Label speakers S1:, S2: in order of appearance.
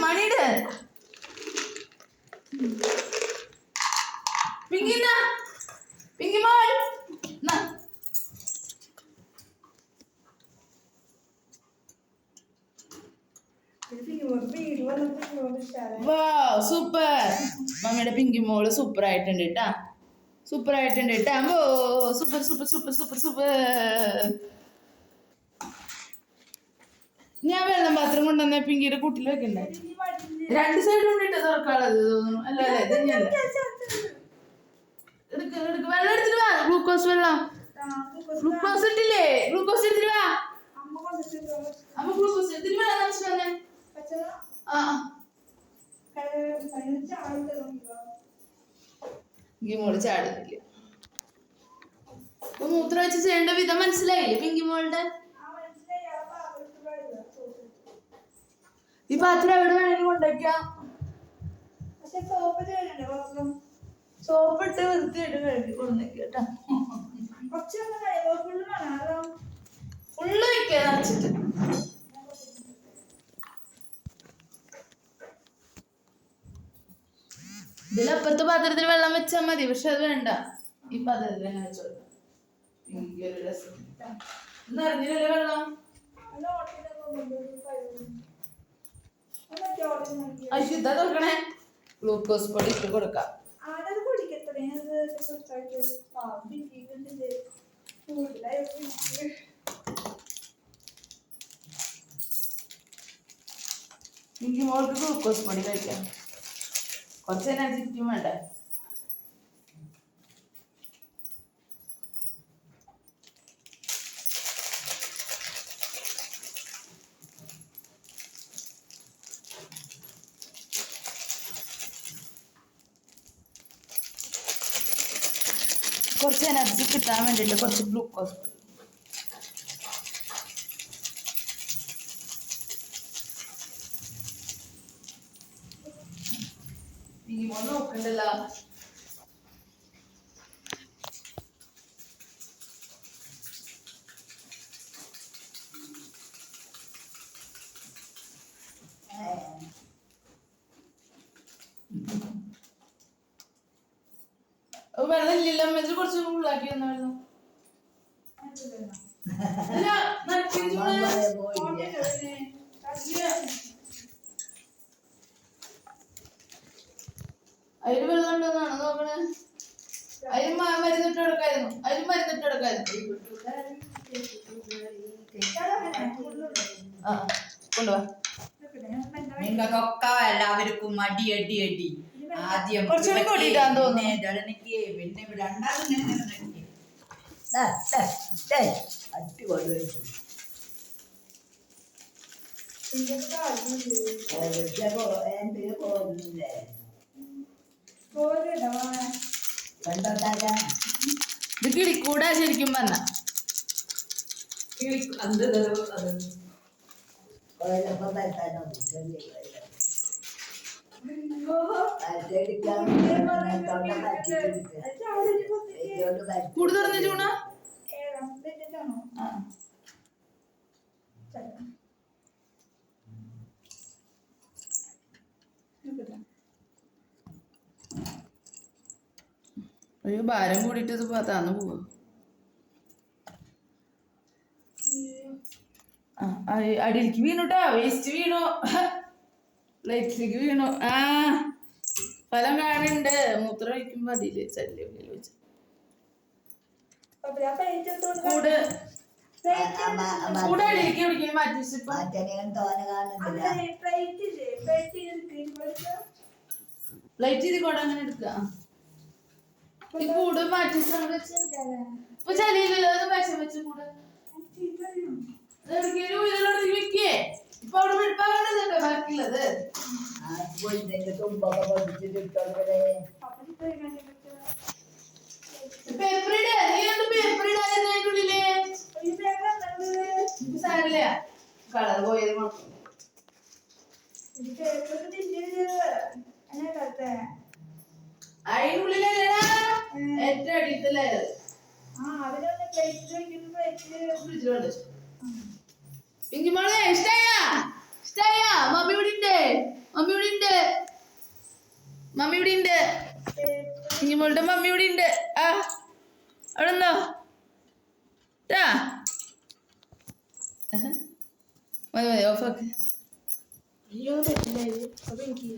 S1: മണിയുടെ പിങ്കി മോൾ സൂപ്പർ. മമ്മിയുടെ പിങ്കി മോള് സൂപ്പർ ആയിട്ടുണ്ട് കേട്ടാ, സൂപ്പർ ആയിട്ടുണ്ട് കേട്ടാ. ഓ super super super super super. ഞാൻ വെള്ളം പാത്രം കൊണ്ടുവന്ന പിങ്കിയുടെ കൂട്ടിൽ വെക്കണ്ടേ? രണ്ട് സൈഡ് കൊണ്ടിട്ട് തുറക്കാളത് തോന്നുന്നു. അല്ല അല്ലേ, ഇതന്നെയല്ലേ. വെള്ളം എടുത്തിട്ട് വാ, ഗ്ലൂക്കോസ് വെള്ളം. ഗ്ലൂക്കോസ് ഇട്ടില്ലേ? ഗ്ലൂക്കോസ് എടുത്തിട്ട് വാ. അമ്മ ഗ്ലൂക്കോസ് എടുത്തിട്ട് വെള്ളം നിറച്ച് വന്നേ. പിങ്കി മോള് ചാടുന്നില്ല. അപ്പൊ മൂത്രം വെച്ച് ചെയ്യേണ്ട വിധം മനസ്സിലായില്ലേ പിങ്കി മോളുടെ? ഈ പാത്രം എവിടെ വേണമെങ്കിലും കൊണ്ടുവയ്ക്കാം. സോപ്പ് ഇട്ട് വൃത്തിയായിട്ട് കഴുകി കൊണ്ടുവയ്ക്കുക കേട്ടോ. ഫുള്ള് വെക്കുക നിറച്ചിട്ട്. ഇതിലപ്പുറത്തെ പാത്രത്തിൽ വെള്ളം വെച്ചാൽ മതി, പക്ഷെ അത് വേണ്ട. ഈ പാത്രത്തിൽ തന്നെ വെച്ചോളൂ. നിറഞ്ഞില്ലല്ലേ വെള്ളം? അശുദ്ധ തുറക്കണേ. ഗ്ലൂക്കോസ് പൊടി ഇട്ട് കൊടുക്കാം. എനിക്ക് മോൾക്ക് ഗ്ലൂക്കോസ് പൊടി കഴിക്കാം. കുറച്ച് എനർജിക്കും വേണ്ടേ? കുറച്ച് എനർജി കിട്ടാൻ വേണ്ടിയിട്ട് കുറച്ച് ഗ്ലൂക്കോസ് പൊടി. നോക്കണ്ടല്ലോ. വെള്ളം ഇല്ലല്ലോ, മെതിൽ കുറച്ച് ഫുള്ളാക്കി വന്നായിരുന്നു. അതിന് വെള്ളം ഉണ്ടോന്നാണ് നോക്കണേ. അതിന് മരുന്നിട്ട് എടുക്കായിരുന്നു, അതിന് മരുന്നിട്ട് എടുക്കായിരുന്നു. കൊണ്ടുപോവാ.
S2: നിങ്ങൾക്കൊക്കെ എല്ലാവർക്കും അടി അടി അടി. ആദ്യം
S1: കുറച്ചുകൂടി കൂടിയിട്ടാന്ന് തോന്നുന്നു.
S2: പിന്നെ രണ്ടാമത് അടിപൊളി.
S1: ഇത് കിളിക്കൂടാ ശരിക്കും പറഞ്ഞ. കൂട് തുറന്ന് ചൂണ. ഒരു ഭാരം കൂടിയിട്ട് ഇത് താന്ന് പോവാ. അടിയിലേക്ക് വീണുട്ടാ, വേസ്റ്റ് വീണു, പ്ലേറ്റിലേക്ക് വീണു. ഫലം കാണുന്നുണ്ട്. മൂത്രം ഒഴിക്കുമ്പോ അടിയില് ചല്ലിയിൽ വെച്ച് കൂട് കൂടെ അടിയിലേക്ക് എവിടേക്കും മാറ്റി പ്ലേറ്റ് ചെയ്ത് കൂടെ അങ്ങനെ എടുക്കുക. ഈ കൂട് മാറ്റി ഇപ്പൊ ചളിയില്ലല്ലോ, അത് പശ വെച്ച് കൂടെ വെക്കേ. ഇപ്പൊ അവിടെ വെടുപ്പാകണ്ടോ ബാക്കിയുള്ളത്? പേപ്പർ ഇട, നീ ഒന്ന് പേപ്പർ ഇടാതിരുന്ന അതിന്റെ ഉള്ളില്. സാരില്ല, കളർ പോയത് മാത്രം. അതിനുള്ളിലല്ലടാ ഏറ്റവും അടിയത്തല്ലേ ഫ്രിഡ്ജിലുണ്ട്. പിങ്കി മോളെ ഇഷ്ടായാ? ഇഷ്ടായാ? മമ്മി ഇവിടെ ഉണ്ട്, മമ്മി ഇവിടെ ഉണ്ട്, മമ്മി ഇവിടെ ഉണ്ട്. പിങ്കി മോളുടെ മമ്മി ഇവിടെ ഉണ്ട്. ആ അവിടെ നിന്നോ. മതി മതി ഓഫാക്ക്.
S3: അയ്യോ തെറ്റില്ലായിരുന്നു. അപ്പൊ എനിക്ക്